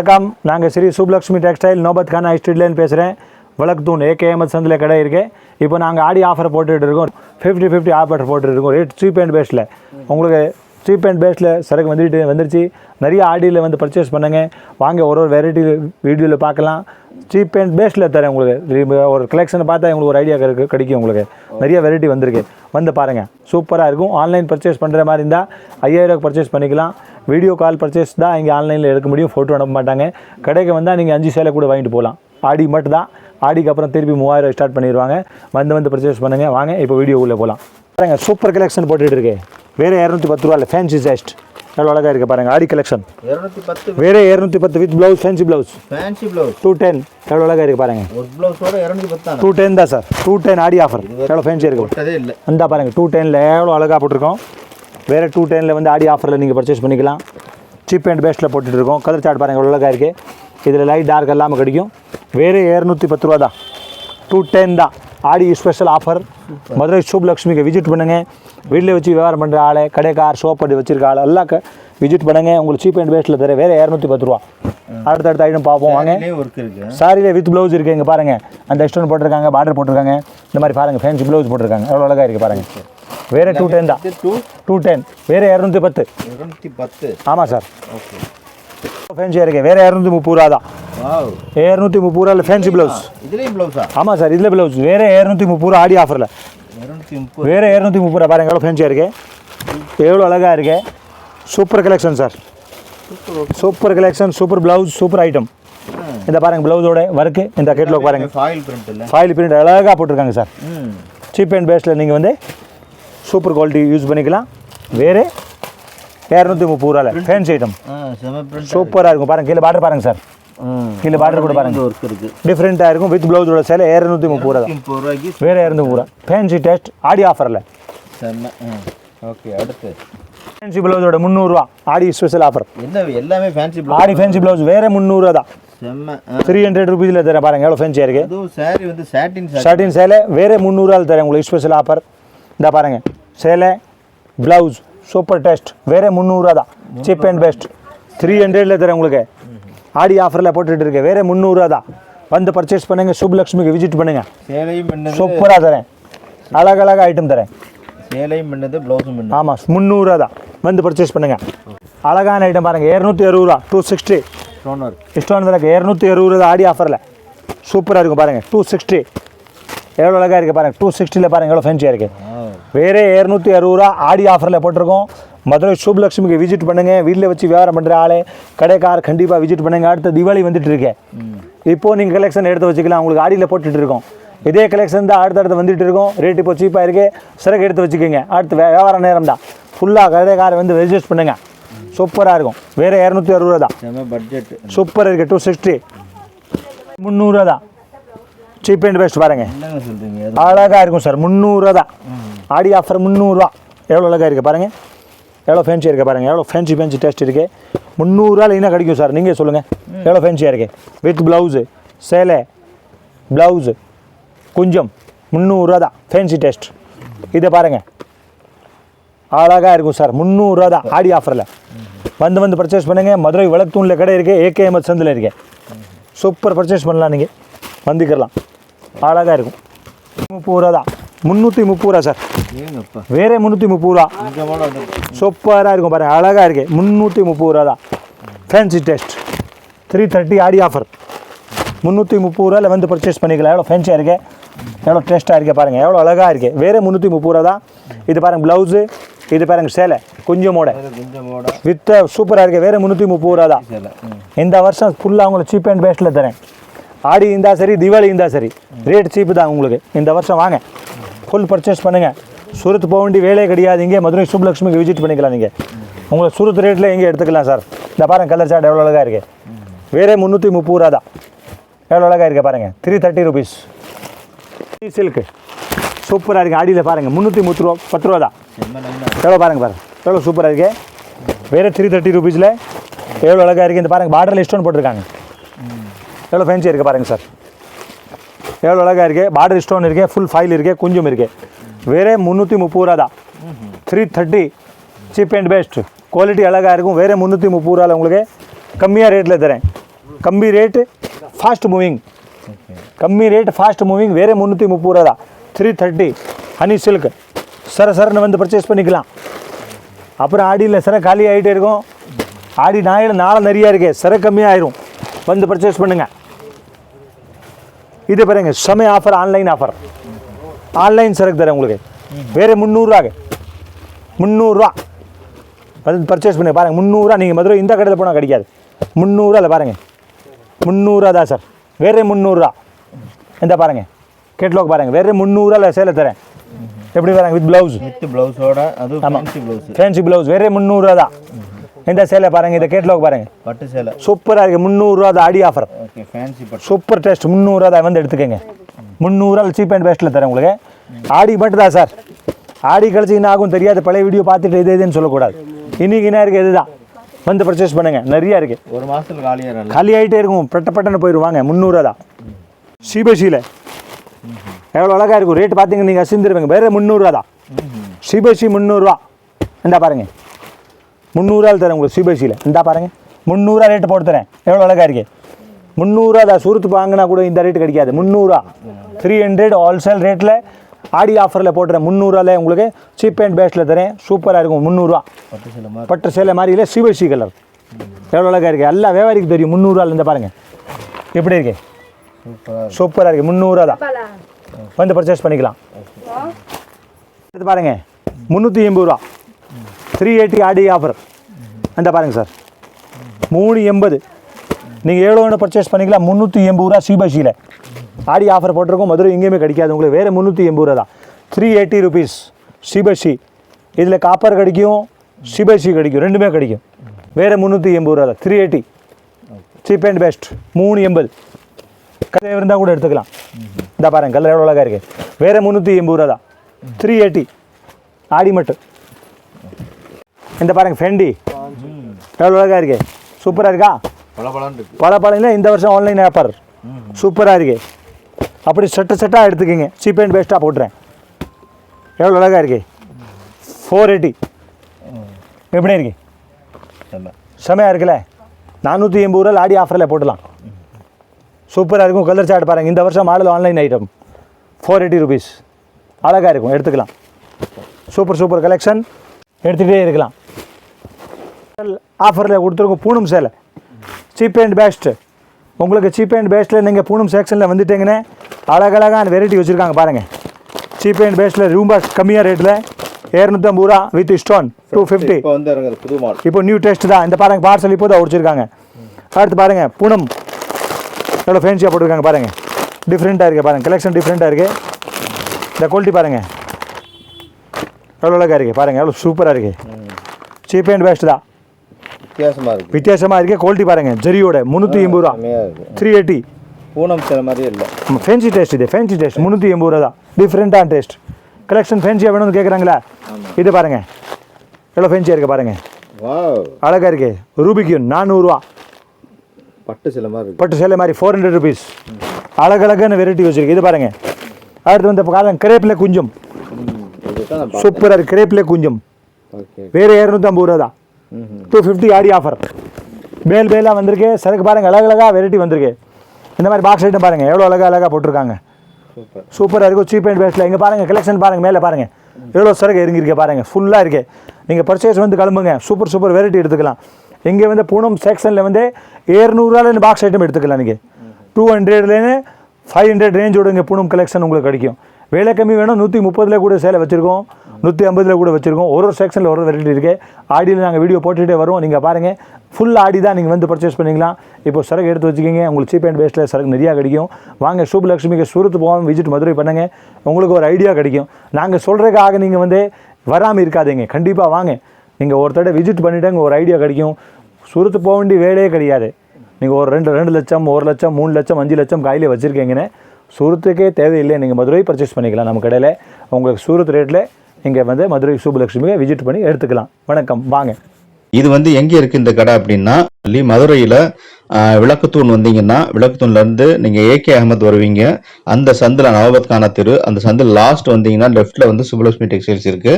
வணக்கம், நாங்கள் ஸ்ரீ சுப்லக்ஷ்மி டெக்ஸ்டைல் நோபத் கானா ஸ்ட்ரீட்லேருந்து பேசுகிறேன். வழக்குத்தூண் ஏகேஎம்எஸ் சந்தில் கடை இருக்குது. இப்போ நாங்கள் ஆடி ஆஃபர் போட்டுகிட்டு இருக்கோம். 50-50 ஆஃபர் போட்டுருக்கோம். ரேட் சீப் அண்ட் பெஸ்ட்டில் உங்களுக்கு சீப் அண்ட் பெஸ்ட்டில் சரக்கு வந்துருச்சு. நிறைய ஆடியில் வந்து பர்ச்சேஸ் பண்ணுங்கள். வாங்க, ஒரு வெரைட்டி வீடியோவில் பார்க்கலாம். சீப் அண்ட் பெஸ்ட்டில் தரேன் உங்களுக்கு. ஒரு கலெக்ஷனை பார்த்தா உங்களுக்கு ஒரு ஐடியா கிடைக்கும். உங்களுக்கு நிறைய வெரைட்டி வந்திருக்கு, வந்து பாருங்கள். சூப்பராக இருக்கும். ஆன்லைன் பர்ச்சேஸ் பண்ணுற மாதிரி இருந்தால் 5000 பர்ச்சேஸ் பண்ணிக்கலாம். வீடியோ கால் பர்ச்சேஸ் தான் இங்கே ஆன்லைனில் எடுக்க முடியும். ஃபோட்டோ அனுப்ப மாட்டாங்க. கடைக்கு வந்தால் நீங்கள் 5 சேலை கூட வாங்கிட்டு போகலாம். ஆடி மட்டும் தான். ஆடிக்கு அப்புறம் திருப்பி 3000 ஸ்டார்ட் பண்ணிடுவாங்க. வந்து பர்ச்சேஸ் பண்ணுங்கள். வாங்க, இப்போ வீடியோ உள்ளே போகலாம். பாருங்க, சூப்பர் கலெக்ஷன் போட்டுட்டு இருக்கு. வேறு 210 ரூபா இல்லை, ஃபேன்சி ஜஸ்ட் எவ்வளோ அழகாக இருக்குது பாருங்கள். ஆடி கலெக்ஷன் 210, வேறு 210 வித் ப்ளவுஸ், ஃபேன்சி ப்ளவுஸ் 210 எவ்வளோ அழகாக இருக்குது பாருங்கள். 210 தான் சார். 210 ஆடி ஆஃபர். எவ்வளோ ஃபேன்சி இருக்கும் அந்த பாருங்கள். 210 எவ்வளோ அழகாக போட்டிருக்கோம். வேறு 210 வந்து ஆடி ஆஃபரில் நீங்கள் பர்ச்சேஸ் பண்ணிக்கலாம். சீப் அண்ட் பெஸ்ட்டில் போட்டுட்டு இருக்கோம். கலர் சார்ட் பாருங்கள், எவ்வளோ அழகாக இருக்குது. இதில் லைட் டார்க் எல்லாமே கிடைக்கும். வேறு 210 ரூபா தான். 210 தான் ஆடி ஸ்பெஷல் ஆஃபர். மதுரை சுப்லக்ஷ்மிக்கு விசிட் பண்ணுங்கள். வீட்டில் வச்சு வியாபாரம் பண்ணுற ஆள், கடைக்கார், சோப்படி வச்சிருக்க ஆள் எல்லாம் விசிட் பண்ணுங்கள். உங்களுக்கு சீப் அண்ட் பெஸ்ட்டில் தர வேறு 210 ரூபா. அடுத்த ஐட்டம் பார்ப்போம் வாங்க. சாரியில் வித் ப்ளவுஸ் இருக்குது. இங்கே பாருங்கள், அந்த எக்ஸ்டோன் போட்டிருக்காங்க, பார்டர் போட்டிருக்காங்க. இந்த மாதிரி பாருங்கள், ஃபேன்சி ப்ளவுஸ் போட்டிருக்காங்க. எவ்வளோ அழகாக இருக்குது பாருங்கள். வேறு 210 தான். 210 வேறு 210. ஆமாம் சார். ஃபேன்சியாக இருக்குது. வேறு 230 ரூபா தான். 230 ரூபாயில் ஃபேன்சி ப்ளவுஸ். ஆமாம் சார், இதில் ப்ளவுஸ் வேறு 230 ரூபா ஆடி ஆஃபரில். வேறு 230 ரூபா பாருங்கள், எவ்வளோ ஃபேன்சியாக இருக்குது, எவ்வளோ அழகாக இருக்குது. Super collection sir. Super collection, super blouse, super item. இந்த பாருங்கள், ப்ளவுஸோட ஒர்க்கு. இந்த கேட்லாக் பாருங்கள், ஃபாயில் பிரிண்ட் அழகாக போட்டிருக்காங்க சார். சீப் அண்ட் பெஸ்ட்டில் நீங்கள் வந்து சூப்பர் குவாலிட்டி யூஸ் பண்ணிக்கலாம். வேறு 230 ரூபாயில் ஃபேன்சி ஐட்டம் சூப்பராக இருக்கும். பாருங்கள், கீழே பார்டர் பாருங்கள் சார். கீழே பார்டர் கூட பாருங்கள், டிஃப்ரெண்ட்டாக இருக்கும். வித் ப்ளவுஸோட சேலை 230 ரூபா தான். வேறு 230 ரூபா ஃபேன்சி டெஸ்ட் ஆடி ஆஃபரில். ஓகே, அடுத்து ஃபேன்சி ப்ளவுஸோட 300 ரூபா ஆடி ஸ்பெஷல் ஆஃபர். எல்லாமே ஃபேன்சி ஆடி ஃபேன்சி ப்ளவுஸ் வேறு 300 ரூபா தான். 300 ருபீஸில் தரேன் பாருங்கள், எவ்வளோ ஃபேன்சியாக இருக்குது. சாரி வந்து சாட்டின் சேலை வேறு 300 ரூபாயில் தரேன் உங்களுக்கு ஸ்பெஷல் ஆஃபர். இந்த பாருங்கள், சேலை ப்ளவுஸ் சூப்பர் டெஸ்ட் வேறு 300 ரூபா தான். சீப் அண்ட் பெஸ்ட் 300 தரேன் உங்களுக்கு. ஆடி ஆஃபரில் போட்டுட்டு இருக்கேன். வேறு 300 ரூபா தான். வந்து பர்ச்சேஸ் பண்ணுங்கள். சுப்லக்ஷ்மிக்கு விசிட் பண்ணுங்கள். சூப்பராக தரேன். அழகழகாக ஐட்டம் தரேன். சேலையும் பண்ணது, ப்ளவுஸும் பண்ணது. ஆமாம், 300 ரூபா தான். வந்து பர்ச்சேஸ் பண்ணுங்கள். அழகான ஐட்டம் பாருங்கள். 260 ரூபா 260 ஸ்டோன் தரக்கு 260 ரூபா ஆடி ஆஃபரில். சூப்பராக இருக்கும் பாருங்கள். 260 எவ்வளோ அழகாக இருக்குது பாருங்கள். 260 பாருங்கள், எவ்வளோ ஃபேன்சியாக இருக்குது. வேறு 260 ரூபா ஆடி ஆஃபரில் போட்டிருக்கோம். மதுரை சுப்லக்ஷ்மிக்கு விசிட் பண்ணுங்கள். வீட்டில் வச்சு வியாபாரம் பண்ணுற ஆள், கடைக்கார் கண்டிப்பாக விசிட் பண்ணுங்கள். அடுத்த தீபாவளி வந்துட்டு இருக்கேன். இப்போது நீங்கள் கலெக்ஷன் எடுத்து வச்சுக்கலாம். உங்களுக்கு ஆடியில் போட்டுட்டு இருக்கோம். இதே கலெக்ஷன் தான் அடுத்தடுத்து வந்துட்டு இருக்கோம். ரேட் இப்போ சீப்பாக இருக்குது. சரக்கு எடுத்து வச்சுக்கோங்க. அடுத்து வியாபார நேரம் தான். ஃபுல்லாக கடைக்காரை வந்து ரெஜிஸ்டர் பண்ணுங்கள். சூப்பராக இருக்கும். வேறு 260 ரூபா தான். பட்ஜெட் சூப்பர் இருக்குது. 260 300 ரூபா தான். சீப் அண்ட் பெஸ்ட் பாருங்கள், அழகாக இருக்கும் சார். 300 ரூபா தான் ஆடி ஆஃபர். 300 ரூபா எவ்வளோ அழகாக இருக்குது பாருங்கள். எவ்வளோ ஃபேன்சியாக இருக்குது பாருங்கள். எவ்வளோ ஃபேன்சி டெஸ்ட் இருக்குது. 300 ரூபாயில் என்ன கிடைக்கும் சார், நீங்கள் சொல்லுங்கள். எவ்வளோ ஃபேன்சியாக இருக்குது. வித் ப்ளவுஸு, சேலை, ப்ளவுஸு கொஞ்சம் 300 ரூபா தான். ஃபேன்சி டெஸ்ட் இதை பாருங்கள், அழகாக இருக்கும் சார். 300 ரூபா தான் ஆடி ஆஃபரில். வந்து பர்ச்சேஸ் பண்ணுங்கள். மதுரை வழக்குத்தூணில் கடை இருக்குது. ஏகேஎம்எஸ் சந்தில் இருக்குது. சூப்பர் பர்ச்சேஸ் பண்ணலாம். நீங்கள் வந்துக்கலாம். அழகாக இருக்கும். 30 ரூபா தான். 330 ரூபா சார். வேறு 330 ரூபா. சூப்பராக இருக்கும் பாருங்கள், அழகாக இருக்குது. 330 ரூபா தான். ஃபேன்சி டெஸ்ட் 330 ஆடி ஆஃபர். 330 ரூபாயில் வந்து பர்ச்சேஸ் பண்ணிக்கலாம். எவ்வளோ ஃபேன்சியாக இருக்குது, எவ்வளோ டேஸ்ட்டாக இருக்குது பாருங்கள். எவ்வளோ அழகாக இருக்குது. வேறு 330 ரூபா தான். இது பாருங்கள் ப்ளவுஸு, இது பாருங்கள் சேலை கொஞ்சமோட வித் சூப்பராக இருக்குது. வேறு 330 ரூபா தான். இந்த வருஷம் ஃபுல்லாக உங்களுக்கு சீப் அண்ட் பெஸ்ட்டில் தரேன். ஆடி இருந்தால் சரி, தீபாவளி இருந்தால் சரி, ரேட் சீப்பு தான் உங்களுக்கு. இந்த வருஷம் வாங்க, ஃபுல் பர்ச்சேஸ் பண்ணுங்கள். சூரத் போக வேண்டிய வேலையே கிடையாது. இங்கே மதுரை சுப்லக்ஷ்மிக்கு விசிட் பண்ணிக்கலாம். நீங்கள் உங்களுக்கு சூரத் ரேட்டில் எங்கே எடுத்துக்கலாம் சார். இந்த பாருங்கள், கலர் சார்ட் எவ்வளோ அழகாக இருக்குது. வேறு 330 ரூபா தான். எவ்வளோ அழகாக இருக்குது பாருங்கள். 330 ருபீஸ். சில்க்கு சூப்பராக இருக்குது. ஆடியில் பாருங்கள் 310 ரூபா தான். எவ்வளோ பாருங்கள் எவ்வளோ சூப்பராக இருக்குது. வேறு 330 ருபீஸில் எவ்வளோ அழகாக இருக்குது. இந்த பாருங்கள், பார்டரில் ஸ்டோன் போட்டிருக்காங்க. எவ்வளோ ஃபேன்சியாக இருக்குது பாருங்கள் சார். எவ்வளோ அழகாக இருக்குது. பார்டர் ஸ்டோன் இருக்குது, ஃபுல் ஃபைல் இருக்குது, கொஞ்சம் இருக்குது. வேறு 330 ரூபா தான். 330 சீப் அண்ட் பெஸ்ட். குவாலிட்டி அழகாக இருக்கும். வேறு 330 ரூபாவில் உங்களுக்கு கம்மியாக ரேட்டில் தரேன். கம்மி ரேட்டு ஃபாஸ்ட் மூவிங், கம்மி ரேட்டு ஃபாஸ்ட் மூவிங், வேறு 330 ரூபா தான். 330 ஹனி சில்க் சரன்னு வந்து பர்ச்சேஸ் பண்ணிக்கலாம். அப்புறம் ஆடியில் சிற காலி ஆகிட்டே இருக்கும். ஆடி நாளை நிறையா இருக்கு, சிற கம்மியாகிடும், வந்து பர்ச்சேஸ் பண்ணுங்கள். இது பாருங்க செம ஆஃபர், ஆன்லைன் ஆஃபர், ஆன்லைன் சரக்கு தரேன் உங்களுக்கு. வேறு 300 300 வந்து பர்ச்சேஸ் பண்ணி பாருங்கள். 300 நீங்கள் மதுரை இந்த கடையில் போனால் கிடைக்காது. 300 பாருங்கள், 300 தான் சார். வேறு 300 இந்த பாருங்கள் கேட்லாக் பாருங்கள். வேறு 300 சேலை தரேன். எப்படி பாருங்க வித் ப்ளவுஸ், வித் ப்ளவுஸோட. அது ஃபேன்சி ப்ளவுஸ், ஃபேன்சி ப்ளவுஸ். வேறு 300 தான். இந்த சேலை பாருங்கள், இந்த கேட்லாக் பாருங்கள், பட்டு சேலை சூப்பராக இருக்குது. 300 தான் ஆடி ஆஃபர். ஓகே, ஃபேன்சி பட்டு சூப்பர் டேஸ்ட். 300 தான் வந்து எடுத்துக்கங்க. 300 சீப் அண்ட் பெஸ்ட்டில் தரேன் உங்களுக்கு. ஆடி மட்டும் தான் சார். ஆடி கழிச்சு என்ன ஆகும் தெரியாது. பழைய வீடியோ பார்த்துட்டு இதுன்னு சொல்லக்கூடாது. இன்றைக்கி என்ன இருக்குது இதுதான், வந்து பர்ச்சேஸ் பண்ணுங்கள். நிறையா இருக்குது. ஒரு மாதத்தில் காலி ஆகிட்டே இருக்கும். பட்டன்னு போயிடுவாங்க. 300 தான். சிபசியில் எவ்வளோ அழகாக இருக்கும். ரேட் பார்த்தீங்கன்னா நீங்கள் அசிந்துருவீங்க. வேறு 300 தான். சிபசி 300. இந்தா பாருங்கள் 300 தரேன் உங்களுக்கு சிபசியில். இந்தா பாருங்கள் 300 ரேட்டு போட்டு தரேன். எவ்வளோ அழகாக இருக்கு. 300 தான். சூரத்து வாங்கினா கூட இந்த ரேட்டு கிடைக்காது. 300 300 ஹோல்சேல் ரேட்டில் ஆடி ஆஃபரில் போட்டுறேன். 300 உங்களுக்கு சீப் அண்ட் பெஸ்ட்டில் தரேன். சூப்பராக இருக்கும். 300 பட்டு சேலை மாதிரி இல்லை, சிவசி கலர். எவ்வளோ அழகாக இருக்குது. எல்லா வியாபாரிக்கு தெரியும். 300 இந்த பாருங்கள் எப்படி இருக்கு. சூப்பராக இருக்குது. 300 தான். வந்து பர்ச்சேஸ் பண்ணிக்கலாம். இது பாருங்கள் 380 380 ஆடி ஆஃபர். அந்த பாருங்கள் சார் 380 நீங்கள் எவ்வளோ வேணும் பர்ச்சேஸ் பண்ணிக்கலாம். 380 சிபசியில் ஆடி ஆஃபர் போட்டிருக்கோம். மதுரை எங்கேயுமே கிடைக்காது உங்களுக்கு. வேறு 380 தான். 380 ருபீஸ் சிபசி. இதில் காப்பர் கிடைக்கும், சிபசி கிடைக்கும், ரெண்டுமே கிடைக்கும். வேறு 380 தான். 380 சீப் அண்ட் பெஸ்ட். 380 கலர் இருந்தால் கூட எடுத்துக்கலாம். இந்த பாருங்கள் கலர் எவ்வளோ அழகாக இருக்குது. வேறு 380 தான். 380 ஆடி மட்டும். இந்த பாருங்கள் ஃபெண்டி எவ்வளோ அழகாக இருக்குது. சூப்பராக இருக்கா. பல இந்த வருஷம் ஆன்லைன் ஆஃபர் சூப்பராக இருக்குது. அப்படி செட்டாக எடுத்துக்கிங்க. சீப் அண்ட் பெஸ்ட்டாக போட்டுறேன். எவ்வளோ அழகாக இருக்குது. 480 எப்படி இருக்கு. செமையாக இருக்குல்ல. 480 ஆடி ஆஃபரில் போட்டலாம். சூப்பராக இருக்கும். கலர் சார்ட் பாருங்கள். இந்த வருஷம் மாடல் ஆன்லைன் ஐட்டம் 480 ருபீஸ். அழகாக இருக்கும், எடுத்துக்கலாம். சூப்பர் கலெக்ஷன் எடுத்துகிட்டே இருக்கலாம். ஆஃபரில் கொடுத்துருக்கோம். பூனம் சேலை சீப் அண்ட் பெஸ்ட்டு. உங்களுக்கு சீப் அண்ட் பெஸ்ட்டில் நீங்கள் பூனம் செக்ஷனில் வந்துட்டீங்கன்னு அழகழகான வெரைட்டி வச்சுருக்காங்க பாருங்கள். சீப் அண்ட் பெஸ்ட்டில் ரொம்ப கம்மியாக ரேட்டில் 250 வித் ஸ்டோன் 250. இப்போ நியூ டெஸ்ட் தான். இந்த பாருங்கள் பார்சல் இப்போ தான் உடிச்சிருக்காங்க. அடுத்து பாருங்கள் பூனம் எவ்வளோ ஃபேன்சியாக போட்டிருக்காங்க பாருங்கள். டிஃப்ரெண்ட்டாக இருக்குது பாருங்கள். கலெக்ஷன் டிஃப்ரெண்ட்டாக இருக்குது. இந்த குவாலிட்டி பாருங்கள் எவ்வளோ அழகாக இருக்குது. பாருங்கள் எவ்வளோ சூப்பராக இருக்குது. சீப் அண்ட் பெஸ்ட் தான். வித்தியாசமாக இருக்குது. குவாலிட்டி பாருங்கள். ஜரியோட 380 380 பூனம் சேலை மாதிரி இல்லை. Fancy taste. இது ஃபேன்சி டேஸ்ட் 380 தான். டிஃப்ரெண்ட்டான டேஸ்ட். கலெக்ஷன் ஃபேன்சியாக வேணும்னு கேட்குறாங்களா. இது பாருங்கள் எவ்வளோ ஃபேன்சியாக இருக்குது பாருங்கள். அழகாக இருக்குது. ரூபிக்யூன் 400 பட்டு சேலை மாதிரி 400 ருபீஸ். அழகழகான வெரைட்டி வச்சுருக்கு. இது பாருங்கள். அடுத்து வந்து காலம் கிரேப்பில் குஞ்சம் சூப்பராக இருக்குது. கிரேப்பில் குஞ்சம் வேறு 250 தான். 250 ஆடி ஆஃபர். பேலாக வந்திருக்கு. சரக்கு பாருங்கள் அழகழகாக வெரைட்டி வந்திருக்கு. இந்த மாதிரி பாக்ஸ் ஐட்டம் பாருங்கள் எவ்வளோ அழகாக போட்டிருக்காங்க. சூப்பராக இருக்கும். சீப் அண்ட் பெஸ்ட்டில். இங்கே பாருங்கள் கலெக்ஷன் பாருங்கள். மேலே பாருங்கள் எவ்வளோ சரக்கு இறங்கியிருக்கே பாருங்கள். ஃபுல்லாக இருக்குது. நீங்கள் பர்ச்சேஸ் வந்து கிளம்புங்க. சூப்பர் வெரைட்டி எடுத்துக்கலாம். இங்கே வந்து பூனம் செக்ஷனில் வந்து 200 பாக்ஸ் ஐட்டம் எடுத்துக்கலாம். நீங்கள் 200 500 ரேஞ்சோட இங்கே பூனம் கலெக்ஷன் உங்களுக்கு கிடைக்கும். விலை கம்மி வேணும். 130 கூட சேலை வச்சுருக்கோம், 150 கூட வச்சுருக்கோம். ஒரு செக்ஷனில் ஒரு வெரைட்டி இருக்குது. ஆடியில் நாங்கள் வீடியோ போட்டுகிட்டே வருவோம். நீங்கள் பாருங்கள் ஃபுல் ஆடி தான். நீங்கள் வந்து பர்ச்சேஸ் பண்ணிக்கலாம். இப்போ சரக்கு எடுத்து வச்சுக்கிங்க. உங்களுக்கு சீப் அண்ட் பெஸ்ட்டில் சரக்கு நிறையா கிடைக்கும். வாங்க சுப்புலக்ஷ்மிக்கு சூரத்து போகாமல் விசிட் மதுரை பண்ணுங்கள். உங்களுக்கு ஒரு ஐடியா கிடைக்கும். நாங்கள் சொல்கிறதுக்காக நீங்கள் வந்து வராமல் இருக்காதீங்க. கண்டிப்பாக வாங்க. நீங்கள் ஒரு தடவை விசிட் பண்ணிவிட்டு ஒரு ஐடியா கிடைக்கும். சூரத்து போக வேண்டிய வேலையே கிடையாது. நீங்கள் ஒரு 2 லட்சம் 1 லட்சம் 3 லட்சம் 5 லட்சம் கையில் வச்சுருக்கீங்கன்னு சூரத்துக்கே தேவையில்லை. நீங்கள் மதுரை பர்ச்சேஸ் பண்ணிக்கலாம். நம்ம கடையில் உங்களுக்கு சூரத் ரேட்டில் இங்கே வந்து மதுரை சுப்புலக்ஷ்மியை விசிட் பண்ணி எடுத்துக்கலாம். வணக்கம், வாங்க. இது வந்து எங்கே இருக்குது இந்த கடை அப்படின்னா, மதுரையில் விளக்குத்தூண் வந்தீங்கன்னா, விளக்குத்தூண்லேருந்து நீங்கள் ஏகே அகமத் வருவீங்க. அந்த சந்தில் நவாபத் கானா தெரு, அந்த சந்தில் லாஸ்ட் வந்தீங்கன்னா லெஃப்ட்டில் வந்து சுப்புலக்ஷ்மி டெக்ஸ்டைல்ஸ் இருக்குது.